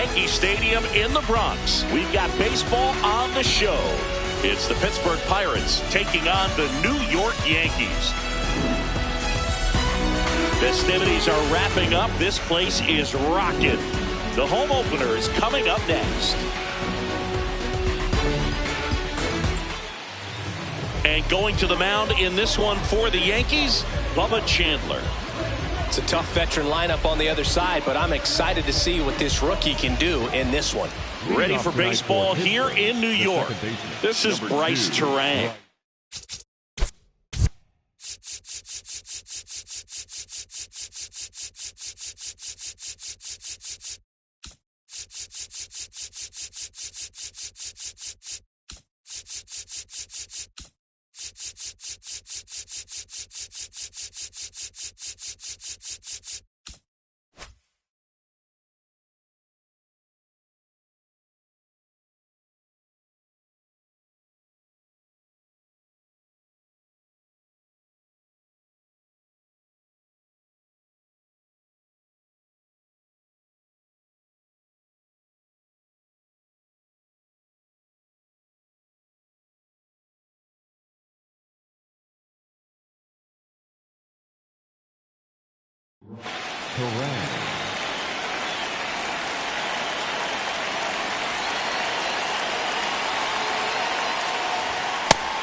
Yankee Stadium in the Bronx. We've got baseball on the show. It's the Pittsburgh Pirates taking on the New York Yankees. Festivities are wrapping up. This place is rocking. The home opener is coming up next. And going to the mound in this one for the Yankees, Bubba Chandler. It's a tough veteran lineup on the other side, but I'm excited to see what this rookie can do in this one. Ready for baseball here in New York. This is Bryce Terang.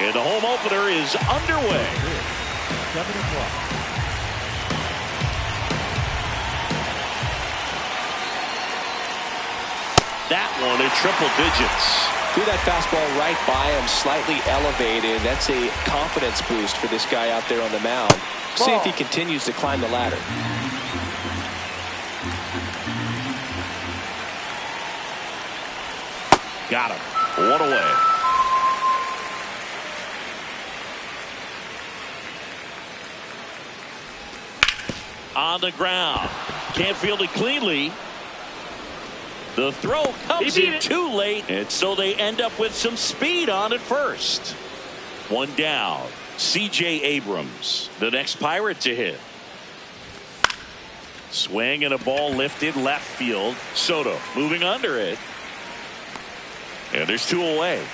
And the home opener is underway. 7 o'clock. That one in triple digits. Threw that fastball right by him, slightly elevated. That's a confidence boost for this guy out there on the mound. See if he continues to climb the ladder. Got him. One away. On the ground. Can't field it cleanly. The throw comes in too late, and so they end up with some speed on at first. One down. C.J. Abrams, the next Pirate to hit. Swing and a ball lifted left field. Soto moving under it. And there's two away.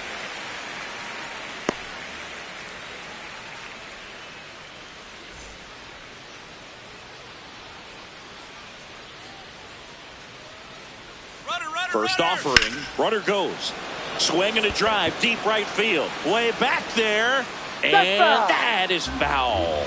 First offering, runner goes. Swing and a drive, deep right field. Way back there, and that is foul.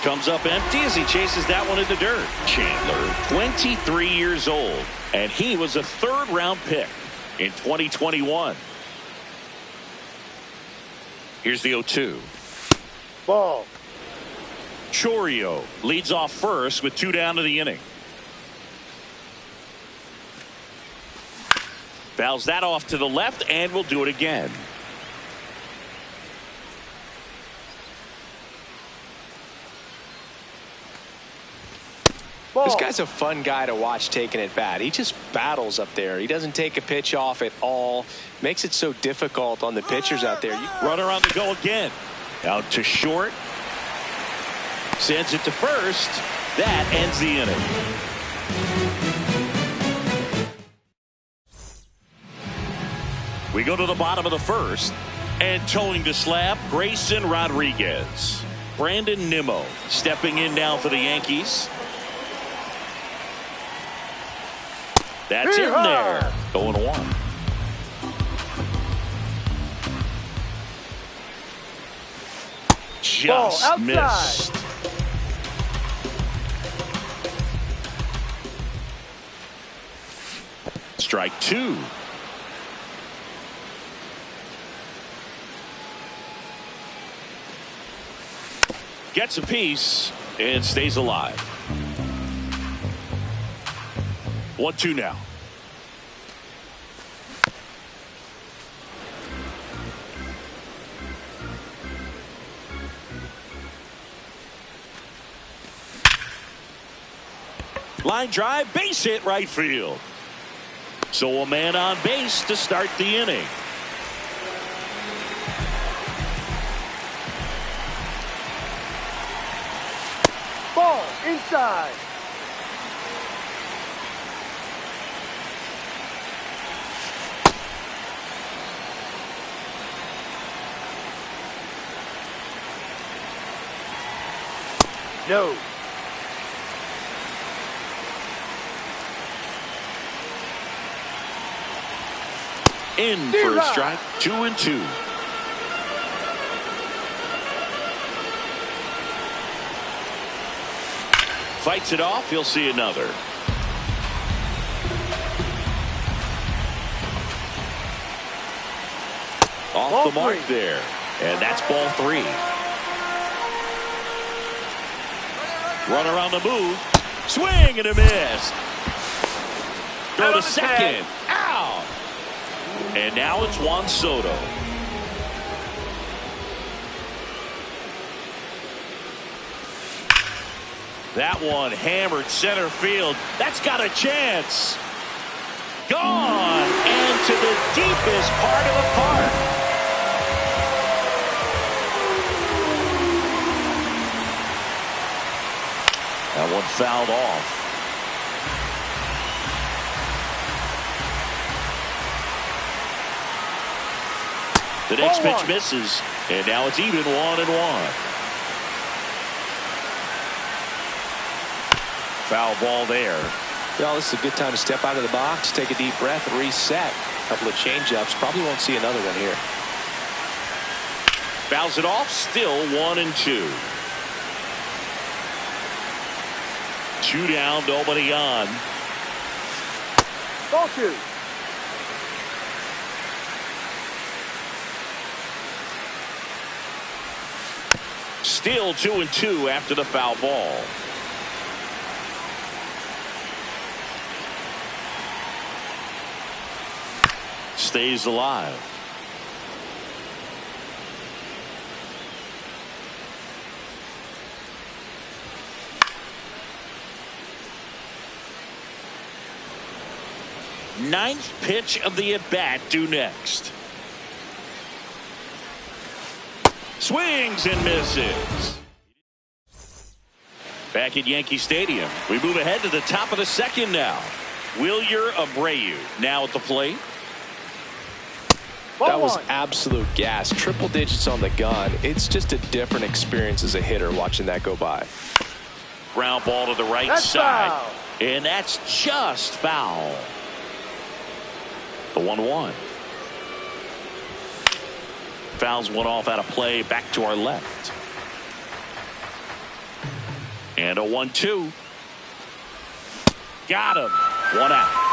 Comes up empty as he chases that one in the dirt. Chandler, 23 years old, and he was a third-round pick in 2021. Here's the 0-2. Ball. Chourio leads off first with two down to the inning. Fouls that off to the left and will do it again. This guy's a fun guy to watch taking at bat. He just battles up there. He doesn't take a pitch off at all. Makes it so difficult on the pitchers out there. Runner on the go again. Out to short. Sends it to first. That ends the inning. We go to the bottom of the first. And towing the slab, Grayson Rodriguez. Brandon Nimmo stepping in now for the Yankees. That's in there. 0-1. Just missed. Strike two. Gets a piece and stays alive. 1-2 now. Line drive, base hit right field. So a man on base to start the inning. Ball inside. No. In for a strike, 2-2. Fights it off. He'll see another. Off Ball the mark three. there. And that's ball 3. Runner on the move. Swing and a miss. Throw to second. Out. And now it's Juan Soto. That one hammered center field. That's got a chance. Gone. And to the deepest part of the park. That one fouled off. The next pitch misses, and now it's even 1-1. Foul ball there. Well, this is a good time to step out of the box, take a deep breath, and reset. A couple of changeups. Probably won't see another one here. Fouls it off, still 1-2. 2 down, nobody on. Ball 2. Still 2-2 after the foul ball. Stays alive. Ninth pitch of the at-bat due next. Swings and misses. Back at Yankee Stadium, we move ahead to the top of the second now. Wilyer Abreu now at the plate. That was absolute gas. Triple digits on the gun. It's just a different experience as a hitter watching that go by. Ground ball to the right side. Foul. And that's just foul. The 1-1. Fouls one off out of play, back to our left. And a 1-2. Got him. 1 out.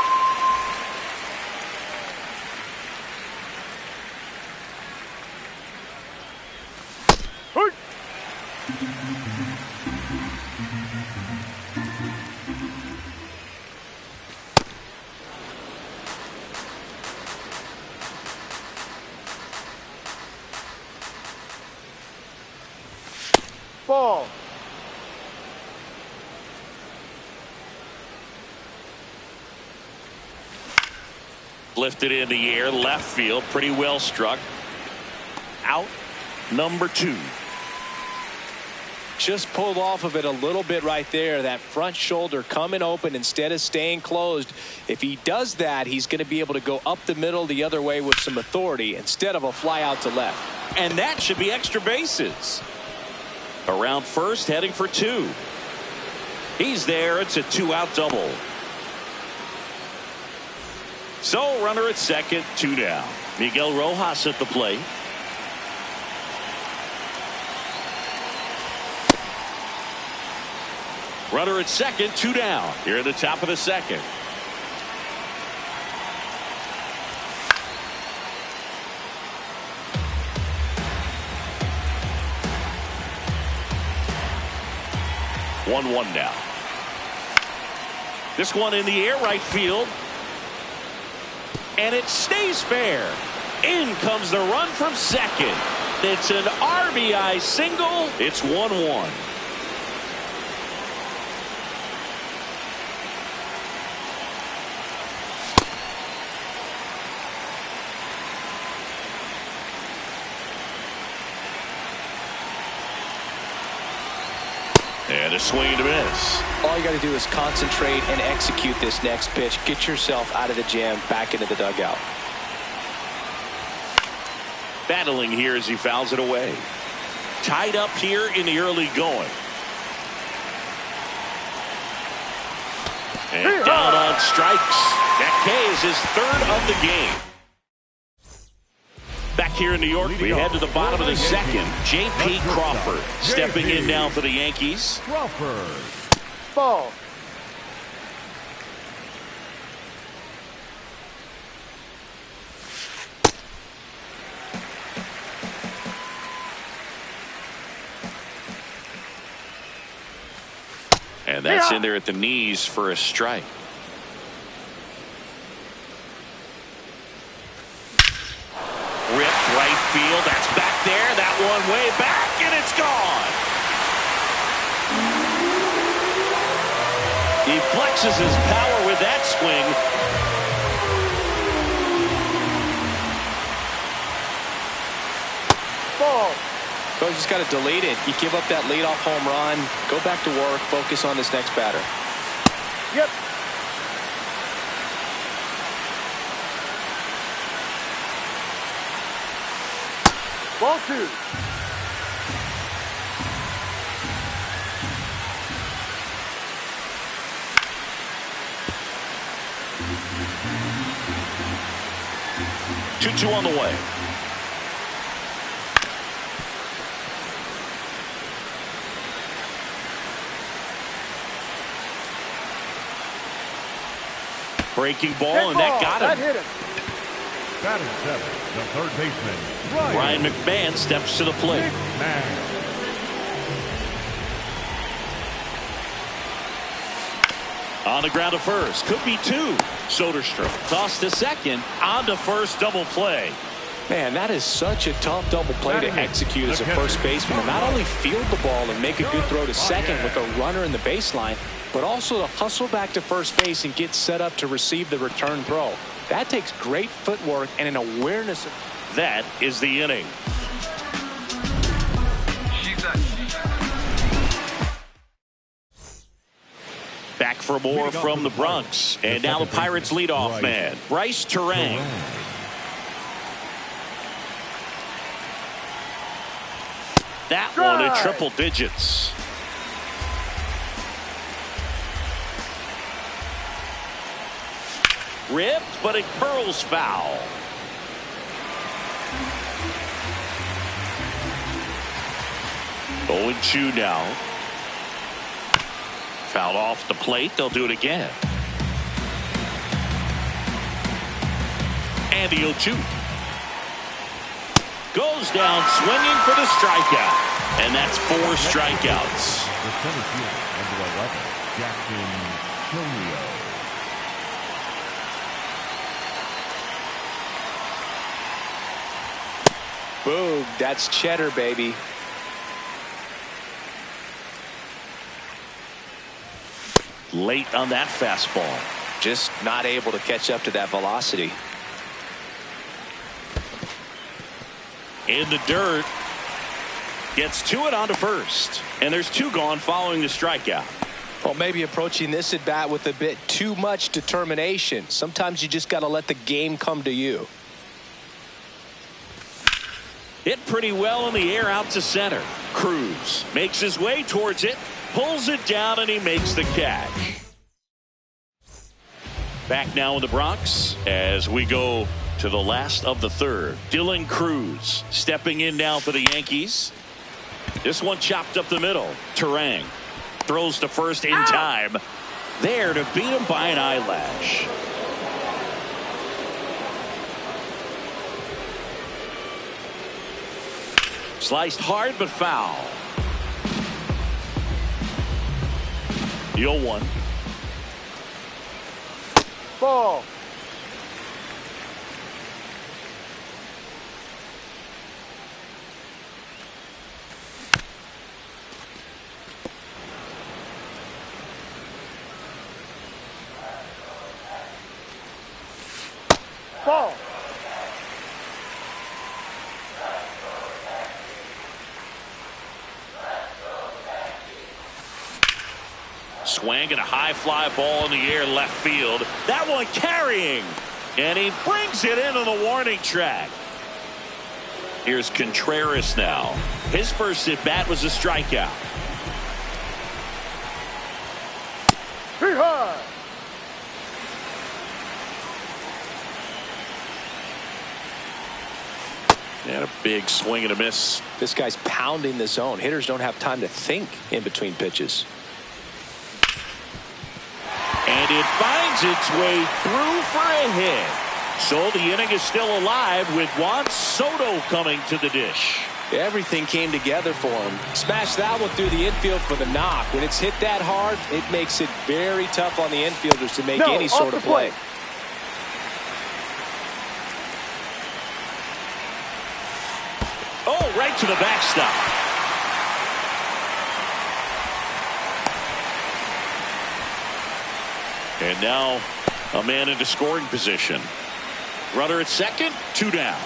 Ball. Lifted in the air, left field, pretty well struck. Out, number 2. Just pulled off of it a little bit right there. That front shoulder coming open instead of staying closed. If he does that, he's going to be able to go up the middle the other way with some authority instead of a fly out to left. And that should be extra bases. Around first, heading for 2. He's there. It's a 2-out double. So runner at second, 2 down. Miguel Rojas at the plate. Runner at second, 2 down. Here at the top of the second. One now. This one in the air, right field. And it stays fair. In comes the run from second. It's an RBI single. It's 1-1. And a swing and a miss. All you got to do is concentrate and execute this next pitch. Get yourself out of the jam, back into the dugout. Battling here as he fouls it away. Tied up here in the early going. And down on strikes. That K is his third of the game. Back here in New York, we head to the bottom of the second. J.P. Crawford stepping in now for the Yankees. Crawford. Ball. And that's in there at the knees for a strike. Ripped right field. That's back there. That one way back, and it's gone. He flexes his power with that swing. Ball. So you just got to delete it. You give up that leadoff home run. Go back to work. Focus on this next batter. Yep. Ball 2. Two on the way. Breaking ball, and that got him. That hit him. Batting 7, the third baseman, Ryan McMahon steps to the plate. On the ground to first. Could be 2. Soderstrom tossed to second. On to first, double play. Man, that is such a tough double play to execute as a first baseman. To not only field the ball and make a good throw to second with a runner in the baseline, but also to hustle back to first base and get set up to receive the return throw. That takes great footwork and an awareness. That is the inning. Back for more from the Bronx. And now the Pirates leadoff man, Bryce Terang. That one in triple digits. Ripped, but it curls foul. Oh, and 2 now. Fouled off the plate. They'll do it again. And the 0-2. Goes down swinging for the strikeout. And that's 4 strikeouts. The center fielder, number 11, Jackson Chourio. Boom, that's cheddar, baby. Late on that fastball. Just not able to catch up to that velocity. In the dirt. Gets to it onto first. And there's 2 gone following the strikeout. Well, maybe approaching this at bat with a bit too much determination. Sometimes you just got to let the game come to you. Hit pretty well in the air out to center. Cruz makes his way towards it, pulls it down, and he makes the catch. Back now in the Bronx as we go to the last of the third. Dylan Cruz stepping in now for the Yankees. This one chopped up the middle. Terang throws to first in time. There to beat him by an eyelash. Sliced hard but foul. The 0-1. Ball. Ball. Swing and a high fly ball in the air left field. That one carrying. And he brings it in on the warning track. Here's Contreras now. His first at bat was a strikeout. Three high. And a big swing and a miss. This guy's pounding the zone. Hitters don't have time to think in between pitches. And it finds its way through for a hit. So the inning is still alive with Juan Soto coming to the dish. Everything came together for him. Smashed that one through the infield for the knock. When it's hit that hard, it makes it very tough on the infielders to make any sort of play. Oh, right to the backstop. And now a man into scoring position. Runner at second, 2 down.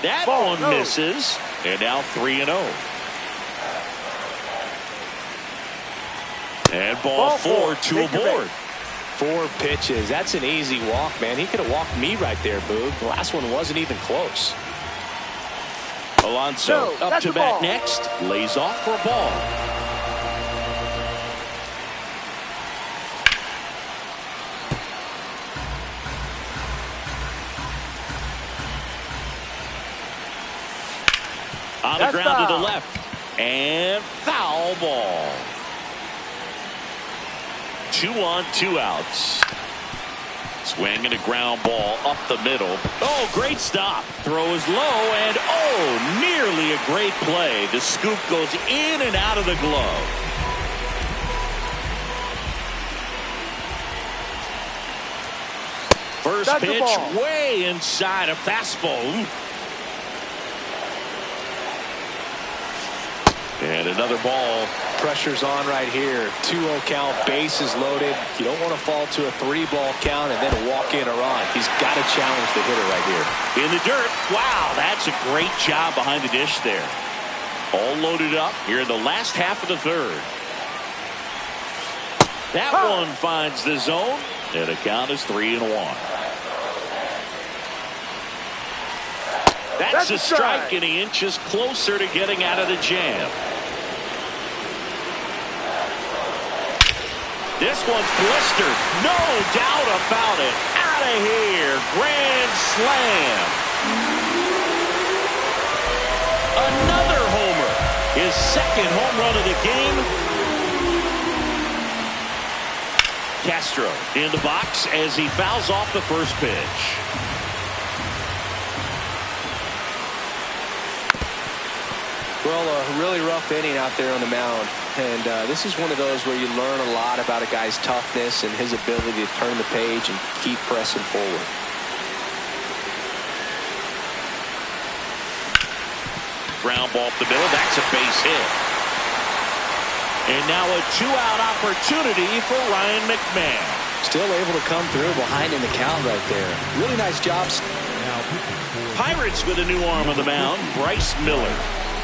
That one misses. And now 3-0. And ball 4, 2 aboard. 4 pitches. That's an easy walk, man. He could have walked me right there, Boog. The last one wasn't even close. Alonso up to bat next. Lays off for a ball. On the ground to the left. And foul ball. 2 on, 2 outs. Swing and a ground ball up the middle. Oh, great stop. Throw is low and oh, nearly a great play. The scoop goes in and out of the glove. First pitch way inside a fastball. And another ball. Pressure's on right here. 2-0 count, bases loaded. You don't want to fall to a 3-ball count and then walk in a run. He's got to challenge the hitter right here. In the dirt. Wow, that's a great job behind the dish there. All loaded up here in the last half of the third. That one finds the zone, and the count is 3-1. That's a strike, and he inches closer to getting out of the jam. This one's blistered. No doubt about it. Out of here. Grand slam. Another homer. His second home run of the game. Castro in the box as he fouls off the first pitch. Well, a really rough inning out there on the mound. And this is one of those where you learn a lot about a guy's toughness and his ability to turn the page and keep pressing forward. Ground ball up the middle. That's a base hit. And now a 2-out opportunity for Ryan McMahon. Still able to come through behind in the count right there. Really nice job. Pirates with a new arm on the mound, Bryce Miller.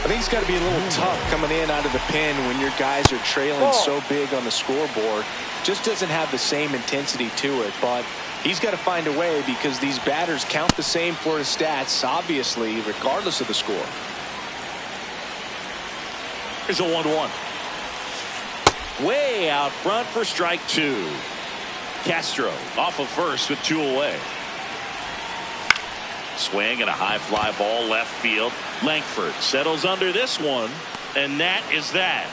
I think it's got to be a little tough coming in out of the pen when your guys are trailing so big on the scoreboard. Just doesn't have the same intensity to it, but he's got to find a way because these batters count the same for his stats, obviously, regardless of the score. Here's a 1-1. Way out front for strike 2. Castro off of first with 2 away. Swing and a high fly ball left field. Langford settles under this one, and that is that.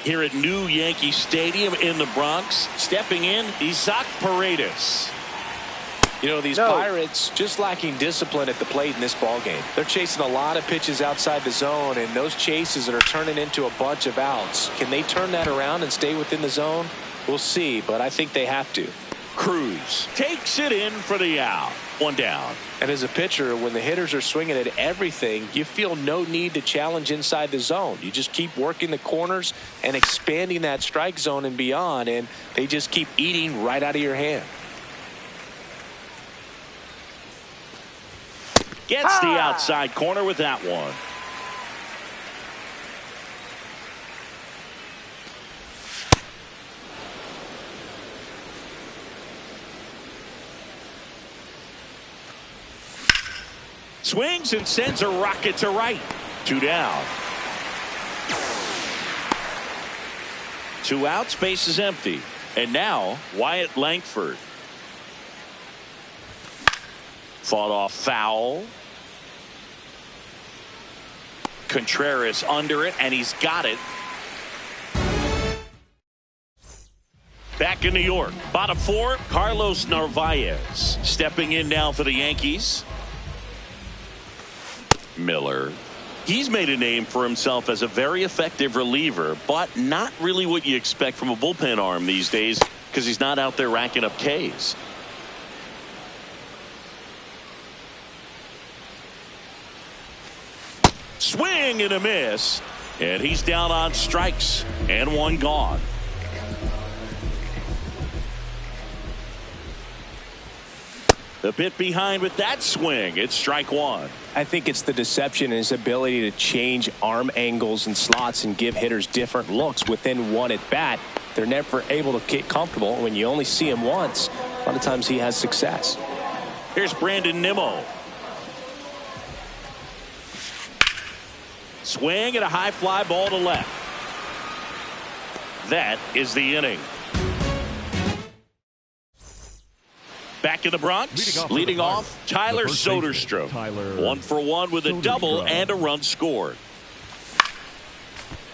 Here at New Yankee Stadium in the Bronx, stepping in, Isaac Paredes. You know, these Pirates just lacking discipline at the plate in this ballgame. They're chasing a lot of pitches outside the zone, and those chases that are turning into a bunch of outs. Can they turn that around and stay within the zone? We'll see, but I think they have to. Cruz takes it in for the out. 1 down. And as a pitcher, when the hitters are swinging at everything, you feel no need to challenge inside the zone. You just keep working the corners and expanding that strike zone and beyond, and they just keep eating right out of your hand. Gets the outside corner with that one. Swings and sends a rocket to right. 2 down. 2 outs, base is empty. And now Wyatt Langford. Fought off foul. Contreras under it, and he's got it. Back in New York, bottom 4, Carlos Narvaez stepping in now for the Yankees. Miller. He's made a name for himself as a very effective reliever, but not really what you expect from a bullpen arm these days because he's not out there racking up Ks. Swing and a miss, and he's down on strikes and 1 gone. A bit behind with that swing. It's strike 1. I think it's the deception and his ability to change arm angles and slots and give hitters different looks within one at bat. They're never able to get comfortable. When you only see him once, a lot of times he has success. Here's Brandon Nimmo. Swing and a high fly ball to left. That is the inning. Back in the Bronx, leading off Tyler Soderstrom. 1 for 1 with a double and a run scored.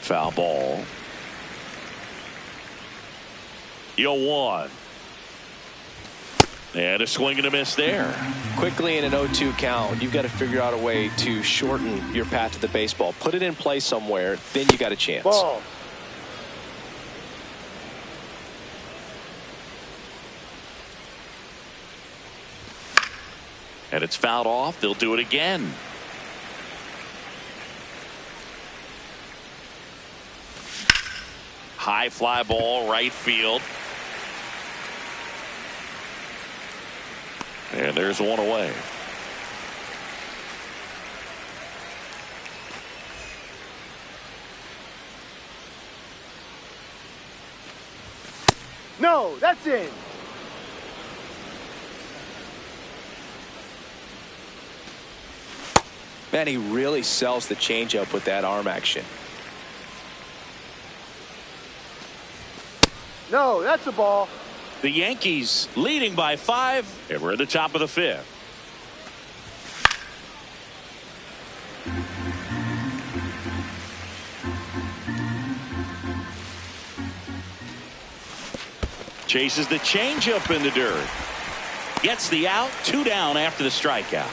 Foul ball. 0-1. And a swing and a miss there. Quickly in an 0-2 count, you've got to figure out a way to shorten your path to the baseball. Put it in play somewhere, then you got a chance. Ball. And it's fouled off. They'll do it again. High fly ball, right field. And there's 1 away. No, that's in. Man, he really sells the changeup with that arm action. No, that's a ball. The Yankees leading by 5, and we're at the top of the 5th. Chases the changeup in the dirt. Gets the out. 2 down after the strikeout.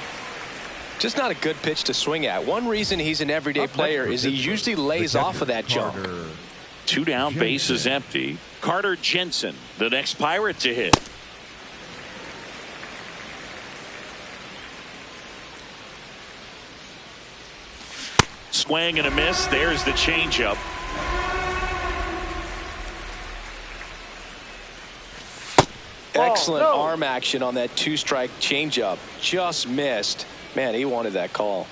Just not a good pitch to swing at. One reason he's an everyday player is he usually lays off of that jump. 2 down, base is empty. Carter Jensen, the next Pirate to hit. Swing and a miss. There's the changeup. Excellent arm action on that 2-strike changeup. Just missed. Man, he wanted that call.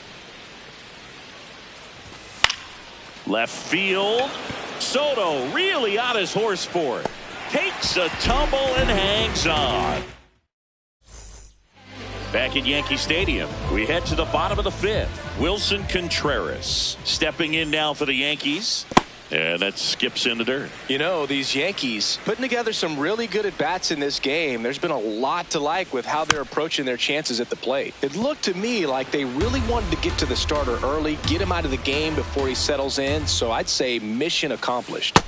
Left field. Soto really on his horse for it. Takes a tumble and hangs on. Back at Yankee Stadium, we head to the bottom of the 5th. Wilson Contreras stepping in now for the Yankees. And that skips in the dirt. You know, these Yankees putting together some really good at-bats in this game. There's been a lot to like with how they're approaching their chances at the plate. It looked to me like they really wanted to get to the starter early, get him out of the game before he settles in. So I'd say mission accomplished.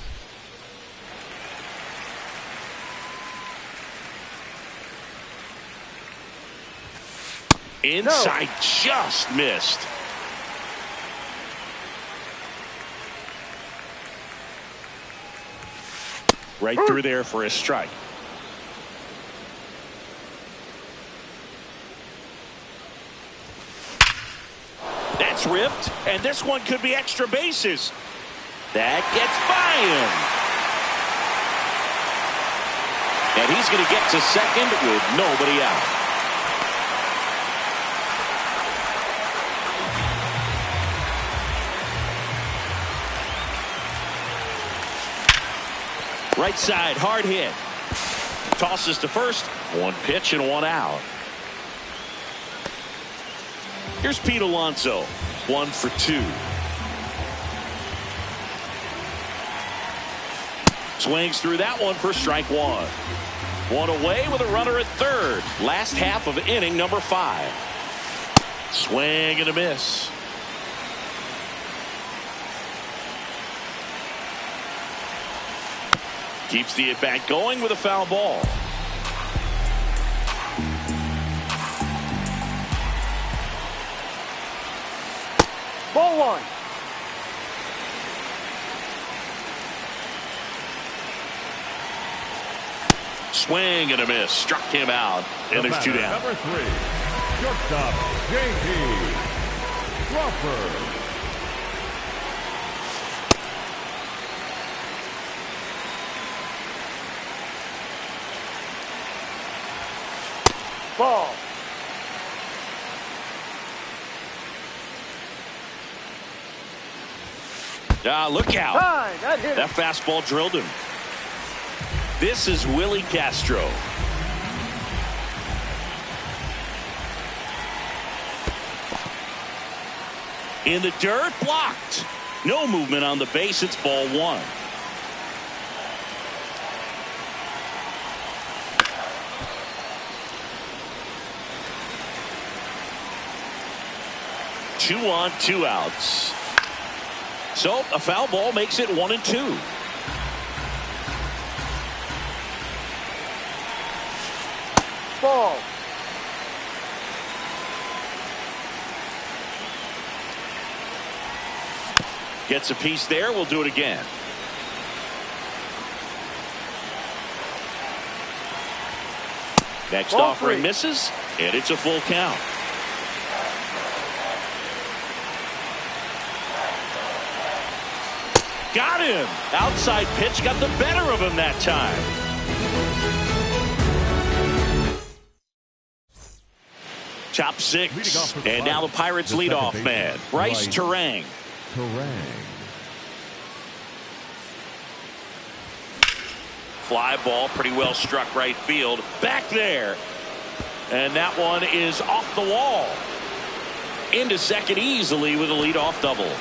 Inside, just missed. Right through there for a strike. That's ripped, and this one could be extra bases. That gets by him. And he's going to get to second with nobody out. Right side, hard hit. Tosses to first. One pitch and one out. Here's Pete Alonso. 1 for 2. Swings through that one for strike one. One away with a runner at third. Last half of inning number 5. Swing and a miss. Keeps the at-bat going with a foul ball. Ball 1. Swing and a miss. Struck him out. And there's 2 down. Number 3, shortstop, J.P. Crawford. Ball. Look out. Time. That hit That him. fastball drilled him. This is Willie Castro. In the dirt, blocked. No movement on the base. It's ball 1. Two on, 2 outs. So a foul ball makes it 1 and 2. Ball. Gets a piece there. We'll do it again. Next Ball offering 3. misses, and it's a full count. Got him. Outside pitch got the better of him that time. Top 6. And now the Pirates leadoff man, Bryce Terang. Fly ball pretty well struck right field. Back there. And that one is off the wall. Into second easily with a leadoff double.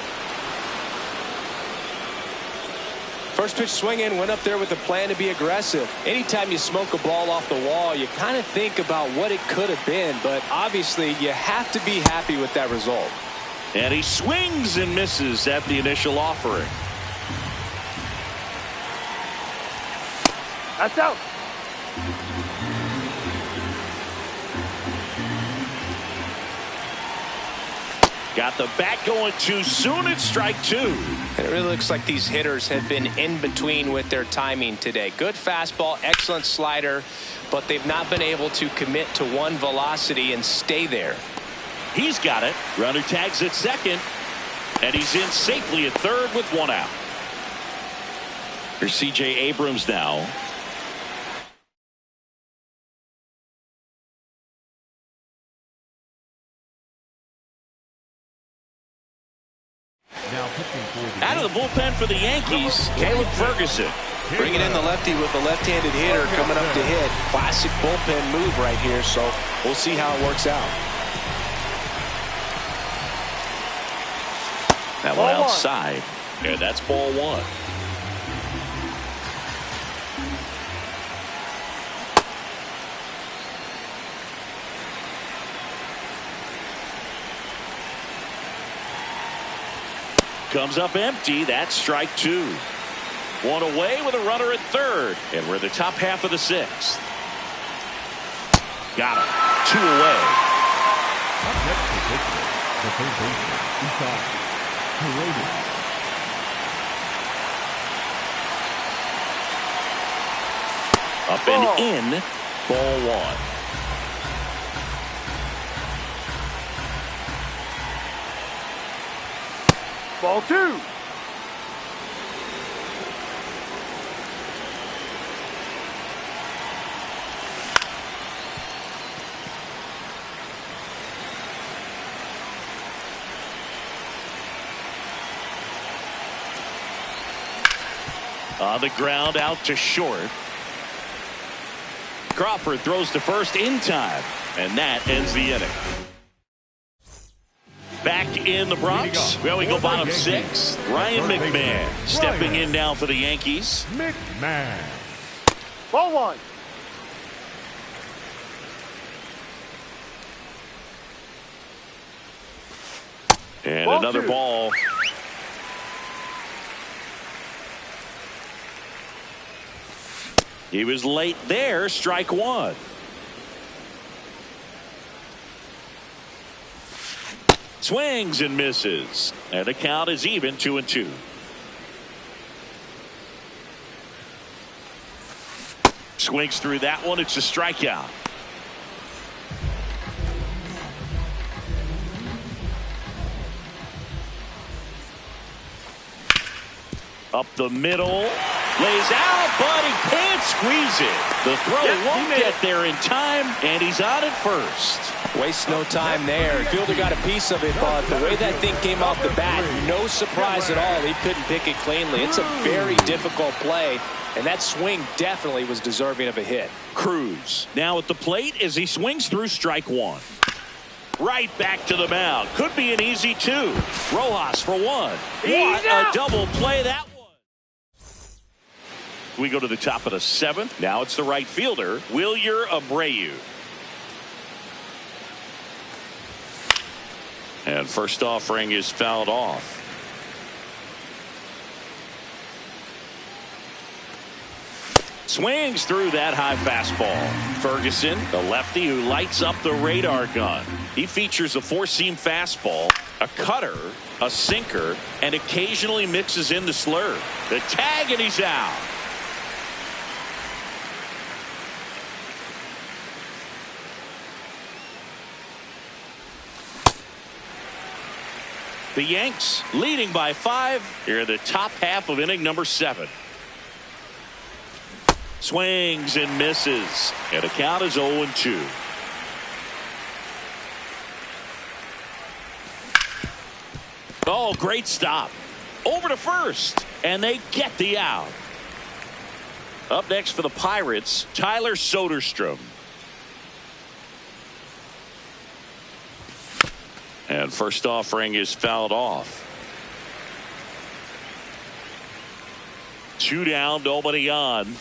First pitch swinging, went up there with a plan to be aggressive. Anytime you smoke a ball off the wall, you kind of think about what it could have been, but obviously you have to be happy with that result. And he swings and misses at the initial offering. That's out. Got the bat going too soon. It's strike 2. It really looks like these hitters have been in between with their timing today. Good fastball, excellent slider, but they've not been able to commit to one velocity and stay there. He's got it. Runner tags at second, and he's in safely at third with 1 out. Here's C.J. Abrams now. Out of the bullpen for the Yankees, Caleb Ferguson. Bringing in the lefty with the left-handed hitter coming up to hit. Classic bullpen move right here, so we'll see how it works out. That one outside. Yeah, that's ball 1. Comes up empty. That's strike 2. 1 away with a runner at third. And we're in the top half of the 6th. Got him. 2 away. Up next to pitcher, the third baseman, Isaac Paredes. Up and in. Ball 1. Ball 2. On the ground, out to short. Crawford throws to first in time, and that ends the inning. Back in the Bronx, well, we go bottom six. Ryan McMahon stepping in now for the Yankees. McMahon. Ball one. And Ball another two. ball. He was late there, strike one. Swings and misses. And the count is even 2-2. Swings through that one. It's a strikeout. Up the middle. Lays out, but he can't squeeze it. The throw won't get there in time, and he's on at first. Waste no time there. Fielder got a piece of it, but the way that thing came off the bat, no surprise at all. He couldn't pick it cleanly. It's a very difficult play, and that swing definitely was deserving of a hit. Cruz now at the plate as he swings through strike one. Right back to the mound. Could be an easy two. Rojas for one. What a double play that was. We go to the top of the seventh. Now it's the right fielder, Wilyer Abreu. And first offering is fouled off. Swings through that high fastball. Ferguson, the lefty who lights up the radar gun. He features a four-seam fastball, a cutter, a sinker, and occasionally mixes in the slurve. The tag, and he's out. The Yanks leading by 5 here in the top half of inning number 7. Swings and misses, and the count is 0-2. Oh, great stop. Over to first, and they get the out. Up next for the Pirates, Tyler Soderstrom. And first offering is fouled off. 2 down, nobody on.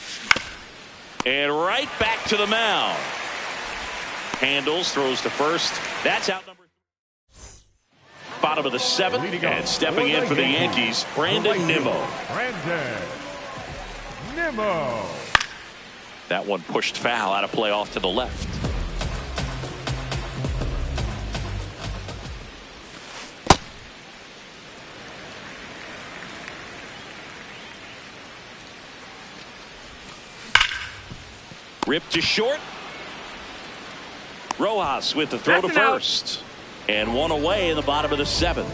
And right back to the mound. Handles, throws to first. That's out number 3. Bottom of the 7th, and stepping in for the Yankees, Brandon Nimmo. Brandon Nimmo. That one pushed foul, out of play off to the left. Ripped to short. Rojas with the throw to first. And one away in the bottom of the 7th.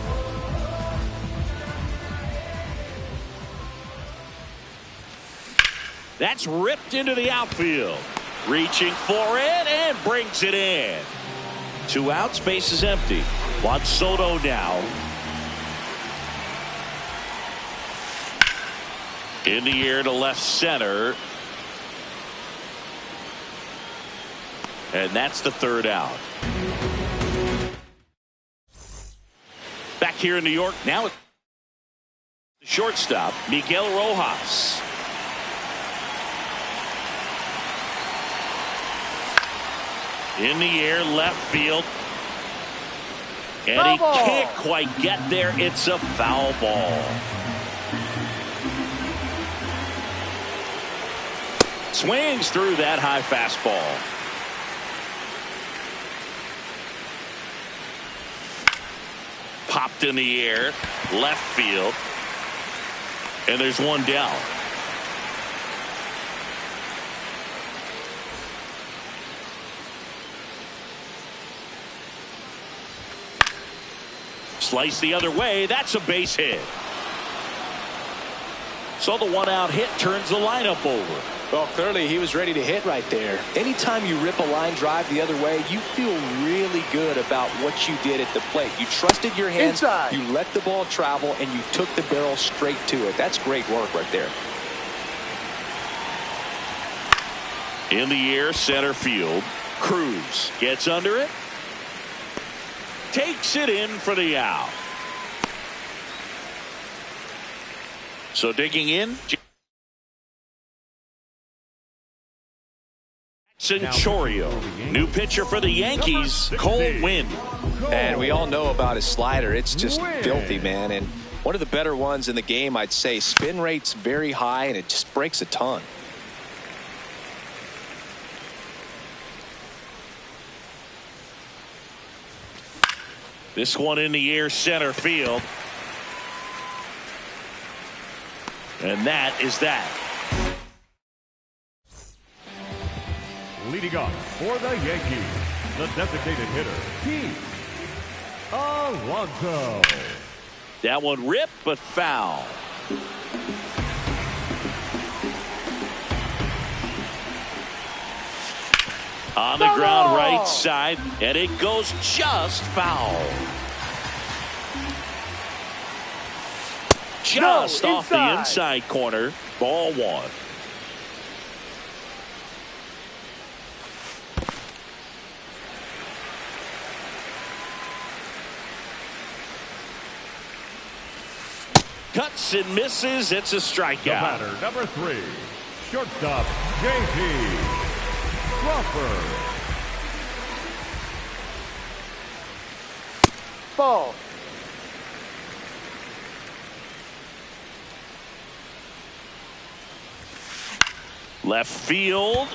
That's ripped into the outfield. Reaching for it and brings it in. 2 outs, base is empty. Juan Soto now. In the air to left center. And that's the 3rd out. Back here in New York, now it's the shortstop, Miguel Rojas. In the air, left field. And he can't quite get there. It's a foul ball. Swings through that high fastball. Popped in the air, left field, and there's one down. Slice the other way, that's a base hit. So the 1-out hit turns the lineup over. Well, clearly he was ready to hit right there. Anytime you rip a line drive the other way, you feel really good about what you did at the plate. You trusted your hands, you let the ball travel, and you took the barrel straight to it. That's great work right there. In the air, center field. Cruz gets under it. Takes it in for the out. So digging in. Centurio, new pitcher for the Yankees, Cole Winn. And we all know about his slider. It's just filthy, man. And one of the better ones in the game, I'd say. Spin rate's very high, and it just breaks a ton. This one in the air, center field. And that is that. Leading off for the Yankees, the designated hitter, Pete Alonso. That one ripped, but foul. On the ground, right side, and it goes just foul. Just off the inside corner. Ball one. Cuts and misses. It's a strikeout. The batter, number 3, shortstop, J.P. Crawford. Ball. Left field.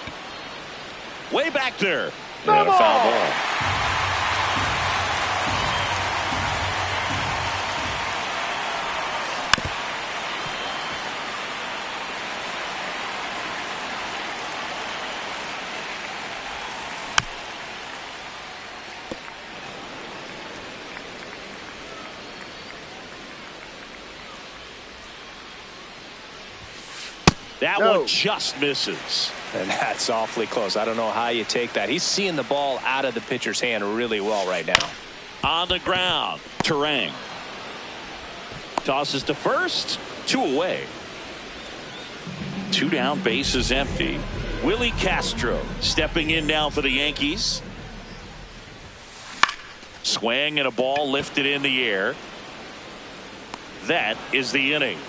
Way back there. And a foul ball. That one just misses. And that's awfully close. I don't know how you take that. He's seeing the ball out of the pitcher's hand really well right now. On the ground, Terang. Tosses to first, 2 away. 2 down, base is empty. Willie Castro stepping in now for the Yankees. Swing and a ball lifted in the air. That is the inning.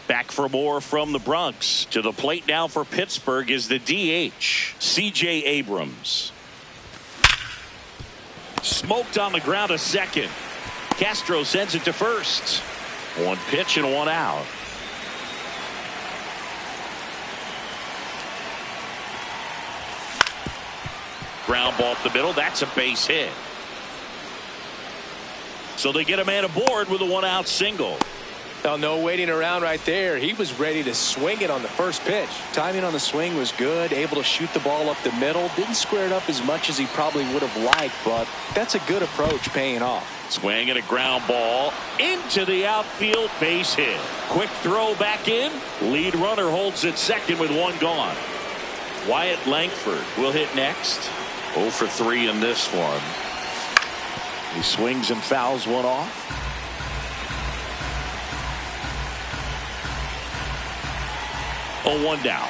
Back for more from the Bronx. To the plate now for Pittsburgh is the DH, C.J. Abrams. Smoked on the ground to second. Castro sends it to first. 1 pitch and 1 out. Ground ball up the middle. That's a base hit. So they get a man aboard with a 1-out single. Now, no waiting around right there. He was ready to swing it on the first pitch. Timing on the swing was good. Able to shoot the ball up the middle. Didn't square it up as much as he probably would have liked, but that's a good approach paying off. Swing and a ground ball into the outfield, base hit. Quick throw back in. Lead runner holds at second with 1 gone. Wyatt Langford will hit next. 0 for 3 in this one. He swings and fouls one off. 0-1 down.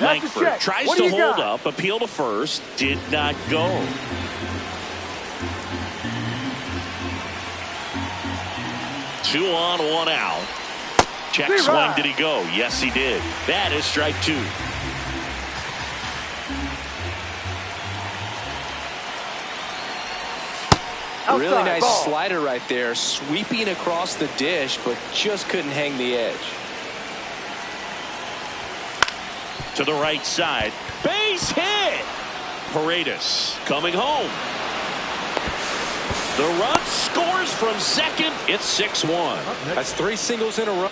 Langford tries to hold up, appeal to first, did not go. Two on, 1 out. Check swing, did he go? Yes, he did. That is strike 2. Really nice slider right there, sweeping across the dish, but just couldn't hang the edge. To the right side, base hit. Paredes coming home. The run scores from second. It's 6-1. That's 3 singles in a row.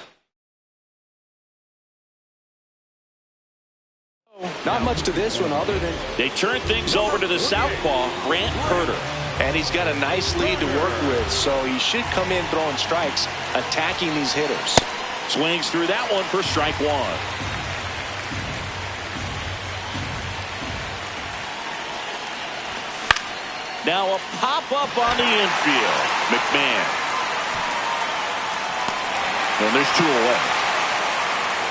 Not much to this one other than they turn things over to the southpaw, Grant Herter. And he's got a nice lead to work with, so he should come in throwing strikes, attacking these hitters. Swings through that one for strike 1. Now a pop-up on the infield. McMahon. And there's 2 away.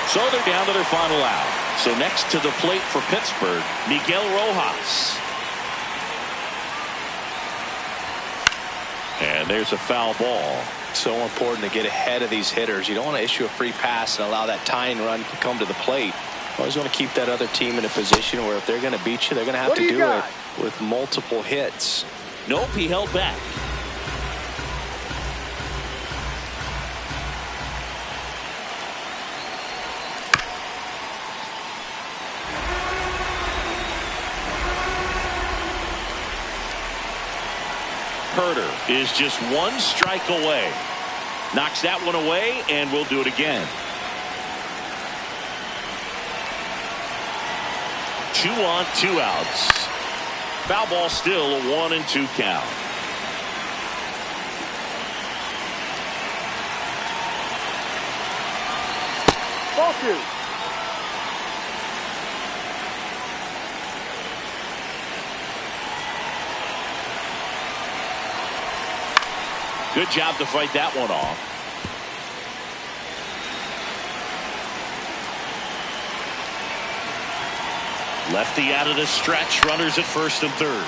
So they're down to their final out. So next to the plate for Pittsburgh, Miguel Rojas. And there's a foul ball. So important to get ahead of these hitters. You don't want to issue a free pass and allow that tying run to come to the plate. You always want to keep that other team in a position where if they're going to beat you, they're going to have to do it with multiple hits. Nope, he held back. Herter is just 1 strike away. Knocks that one away, and we'll do it again. 2 on, 2 outs. Foul ball still a 1-2 count. Ball 2. Good job to fight that one off. Lefty out of the stretch. Runners at first and third.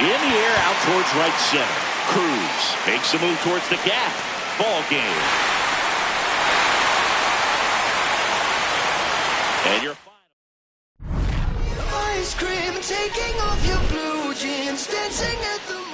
In the air out towards right center. Cruz makes a move towards the gap. Ball game. And your final. Ice cream, taking off your blue jeans, dancing at the moon.